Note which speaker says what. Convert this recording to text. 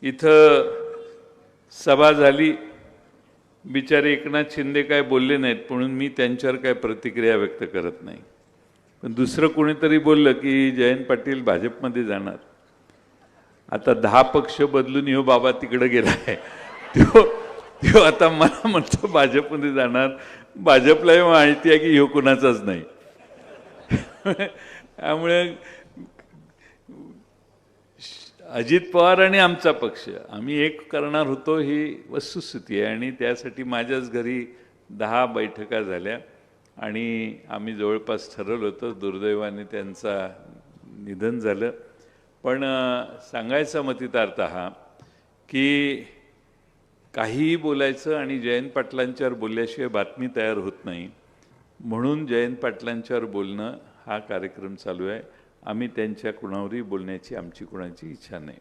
Speaker 1: इथं सभा झाली, बिचारे एकनाथ शिंदे काय बोलले नाहीत म्हणून मी त्यांच्यावर काय प्रतिक्रिया व्यक्त करत नाही। पण दुसरं कोणीतरी बोललं की जयंत पाटील भाजपमध्ये जाणार। आता 10 पक्ष बदलून ह्यो बाबा तिकडे गेलाय, तो आता मला म्हणतो भाजपमध्ये जाणार। भाजपलाही माहिती आहे की ह्यो कुणाचाच नाही। त्यामुळे अजित पवार आणि आमचा पक्ष आम्ही एक करणार होतो ही वस्तुस्थिती आहे आणि त्यासाठी माझ्याच घरी 10 बैठका झाल्या आणि आम्ही जवळपास ठरवलं होतं। दुर्दैवाने त्यांचा निधन झालं। पण सांगायचा मतितार्थ हा की काहीही बोलायचं आणि जयंत पाटलांच्यावर बोलल्याशिवाय बातमी तयार होत नाही, म्हणून जयंत पाटलांच्यावर बोलणं हा कार्यक्रम चालू आहे। आम्ही त्यांच्या कुणावरही बोलण्याची आमची कुणाची इच्छा नाही।